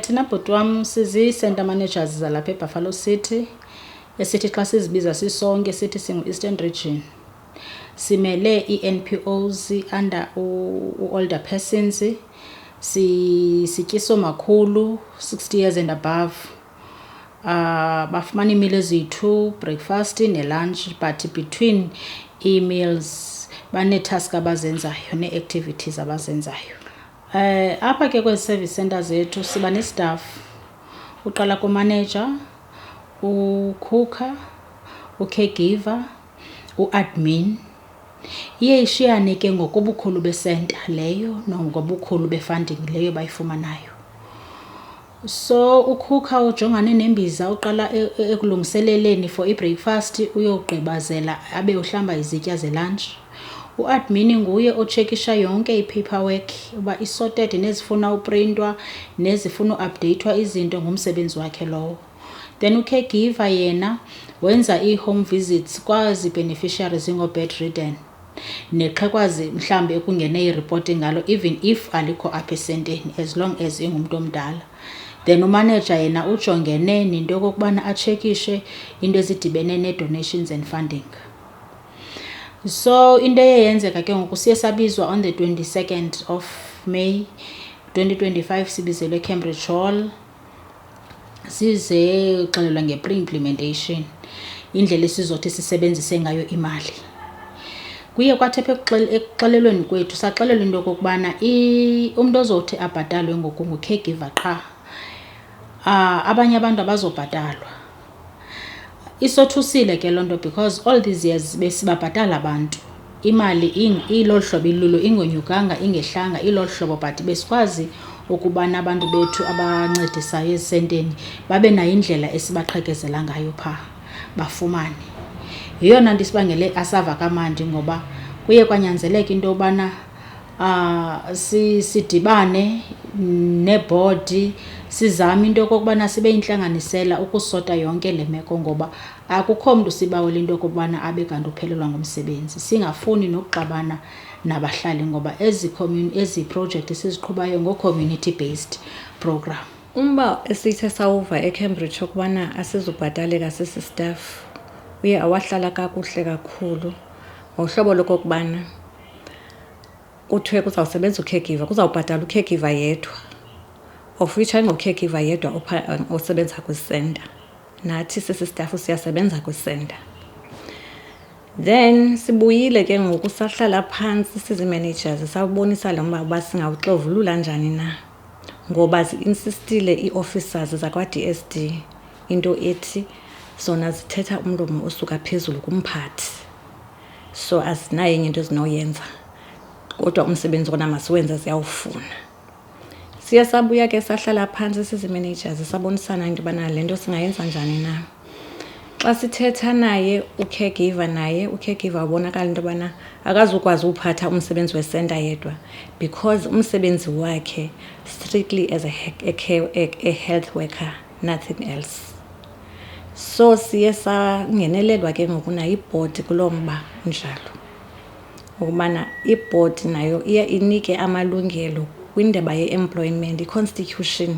Thina bhuti wam sizi-center managers zalapha eBuffalo City esithi xa sizibiza sisonke sithi singu-Eastern Region. Simele i-NPOs under older persons, sityiso makhulu 60 years and above. Bafumana iimilo ezi-2, breakfast ne-lunch, but between ii-meals banee-task abazenzayo nee-activities abazenzayo. Apha ke kwezi service center zethu siba ne-staff. Uqala kumanager, ukhukha, u-caregiver, u-admin. Iye ishiyane ke ngokobukhulu besenta leyo nangobukhulu befunding leyo bayifumanayo. So ukhukha ujongane nembiza, uqala ekulungiseleleni for i-breakfast uyogqibazela abe uhlamba izitya ze-lunch. U-admin nguye otshekisha yonke i-paperwork uba i-sorted nezifuna uprintwa nezifuna uapdeyithwa izinto, ngumsebenzi wakhe lowo. Then u-caregiver yena wenza ii-home visits kwazi beneficiaries ingo-bedridden nexhekwazi mhlambi ekungene iripoti ngalo even if alikho apha esenteni as long as ingumntu omdala. Then umanager yena ujongene nento yokokubana atshekishe into ezidibene nee-donations and funding. So into eyenzeka ke ngoku siye sabizwa on the 22nd of May 2025 sibizelwe eCambridge Hall size uxelelwa nge-pre-implementation, indlela esizothi sisebenzise ngayo imali. Kuye kwathi ekuxelelweni kwethu saxelelwa into yokokubana umntu ozothi abhatalwe ngoku ngu-caregiver qha. Abanye abantu abazobhatalwa. Isothusile ke loo nto because all these years besibabhatala abantu. Imali ilolu hlobo ilulo ingonyukanga ingehlanga ilolu hlobo, but besikwazi ukubana abantu bethu abancedisayo ezisenteni babe nayo indlela esibaqhekezela ngayo phaa bafumane. Yeyona nto isibangele asava kamandi ngoba kuye kwanyanzeleka into yobana sidibane nebhodi sizame into yokokubana sibe yintlanganisela ukusota yonke le meko, ngoba akukho mntu sibawela into yokokubana abe kanti uphelelwa ngumsebenzi. Singafuni nokuxabana nabahlali ngoba ezi project siziqhubayo ngo-community based program. Umba esithe sawuva eCambridge okubana asizubhataleka sisi staff uye awahlala kakuhle kakhulu ngohlobo lokokubana kuthiwe kuzawusebenza u-caregiver, kuzawubhatala u-caregiver yedwa, of which ayingo-caregiver yedwa osebenza kwisenta, nathi sisi staff siyasebenza kwisenta. Then sibuyile ke ngoku sahlala phantsi sizi-managers sabonisa lo mba uba singawuxovulula njani na, ngoba zi-insistile ii-officers zakwa-DSD into ethi zona zithetha umlomo osuka phezulu kumphathi, so azinayo enye into ezinoyenza kodwa umsebenzi wona masiwenze ziyawufuna. Siye sabuya ke sahlala phantsi sizi-managers sabonisana into yobana le nto singayenza njani na. Xa sithetha naye u-caregiver ubonakala into yobana akazukwazi uphatha umsebenzi wesenta yedwa because umsebenzi wakhe strictly as a health worker, nothing else. So siye sangenelelwa ke ngoku nayo ibhodi kuloo mba njalo ukubana ibhodi nayo iya inike amalungelo kwindaba ye-employment. I-constitution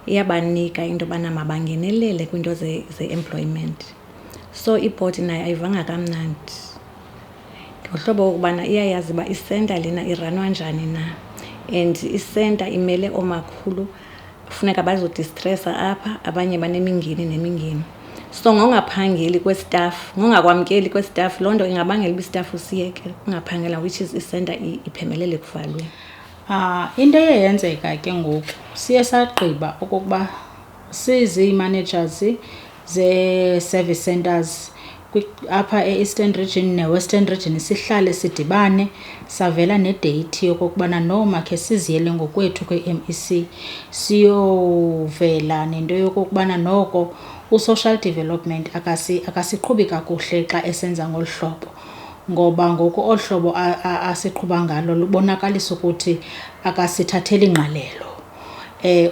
iyabanika into yobana mabangenelele kwinto ze-employment. So ibhodi nayo ayivanga kamnandi ngohlobo wokubana iyayazi uba isenta lena iranwa njani na, and isenta imele omakhulu kufuneka bazodistressa apha, abanye banemingeni nemingeni. So ngongaphangeli kwestaff, ngongakwamkeli kwestaff, loo nto ingabangela uba istaff usiyeke ungaphangela, which is isenta iphemelele kuvalweni. Into eyenzeka ke ngoku siye sagqiba okokuba sizi-managers ze-service centers apha e-Eastern Region ne-Western Region sihlale sidibane savela nedate yokokubana noma khe siziyele ngokwethu kwe-MEC siyovela nento yokokubana noko u-social development akasiqhubi kakuhle xa esenza ngolu hlobo, ngoba ngoku olu hlobo asiqhuba ngalo lubonakalisa ukuthi akasithatheli ngqalelo.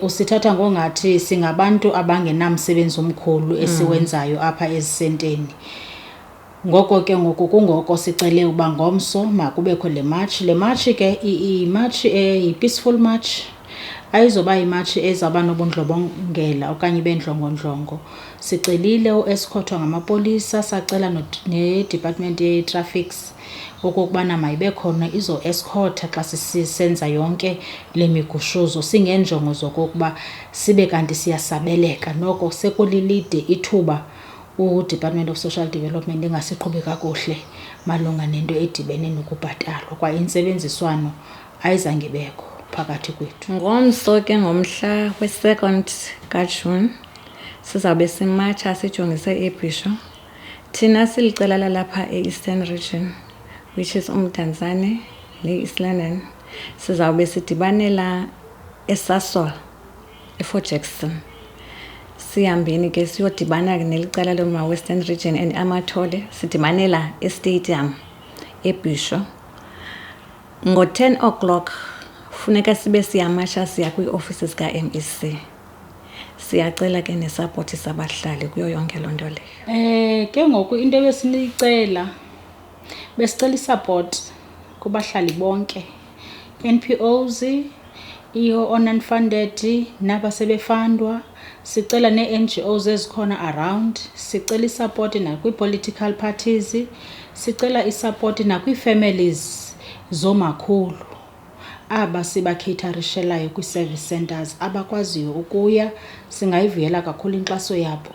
Usithatha ngongathi singabantu abangenamsebenzi omkhulu esiwenzayo apha ezisenteni. Ngoko ke ngoku kungoko sicele uba ngomso makubekho le march. Le march ke i-march yi-peaceful march ayizoba yimatshi ezawuba nobundlobongela okanye bendlongondlongo. Sicelile uescortwa ngamapolisa, sacela neDepartment ye-Traffics okokubana mayibe khona izo-escorta xa sisenza yonke le migushuzo, singenjongo zokokuba sibe kanti siyasabeleka. Noko sekulilide ithuba uDepartment of Social Development ingasiqhubi kakuhle malunga nento edibene nokubhatalwa, kwa intsebenziswano ayizange ibekho phakathi kwethu. Ngomso ke ngomhla we-2 kaJuni sizawube simatsha sijongise eBhisho. Thina silicela lalapha e-Eastern Region, which is uMdantsane ne-East London. Sizawube sidibanela eSasol, eFort Jackson. Sihambeni ke siyodibana nelicala loma Western Region and amathole, sidibanela eStadium eBhisho. Ngo-10 o'clock funeka sibe siyamasha siya kwii-offices ka-MEC. Siyacela ke nesapoti sabahlali kuyo yonke loo nto leyo. Ke ngoku into besiniyicela, besicela isupport kubahlali bonke, NPOs, i-non-funded nabasebefundwa. Sicela nee-NGOs ezikhona around, sicela isupport nakwii-political parties, sicela isupport nakwii-families zomakhulu aba sibakheitharishelayo kwii-service centers abakwaziyo ukuya. Singayivuyela kakhulu inkxaso yabo.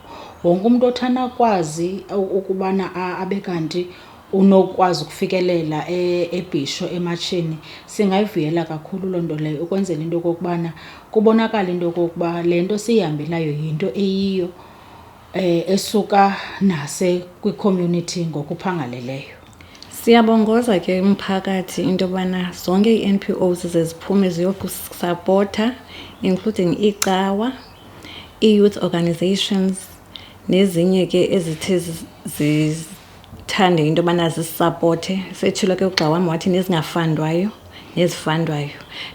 Wonke umuntu othanda kwazi ukubana abe kanti unokwazi ukufikelela eBhisho ematshini, singayivuyela kakhulu loo nto leyo, ukwenzela into okokubana kubonakala into okokuba le nto siyihambelayo yinto eyiyo esuka nase kwi-community ngokuphangaleleyo. Siyabongoza ke umphakathi into yobana zonke ii-NPOs zeziphume ziyokusapota, including iCawa, i-youth organizations nezinye ke ezithe zithande into yobana zisapote. Setshilo ke ugxa wam wathi nezingafandwayo nezifandwayo,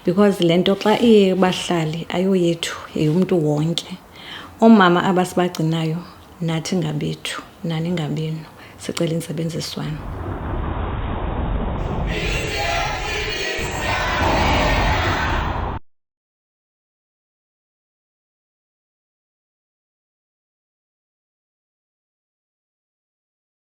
because le nto xa iyebahlali ayoyethu yeyomntu wonke. Oomama abasibagcinayo nathi ngabethu, nani ngabenu. Sicela intsebenziswano.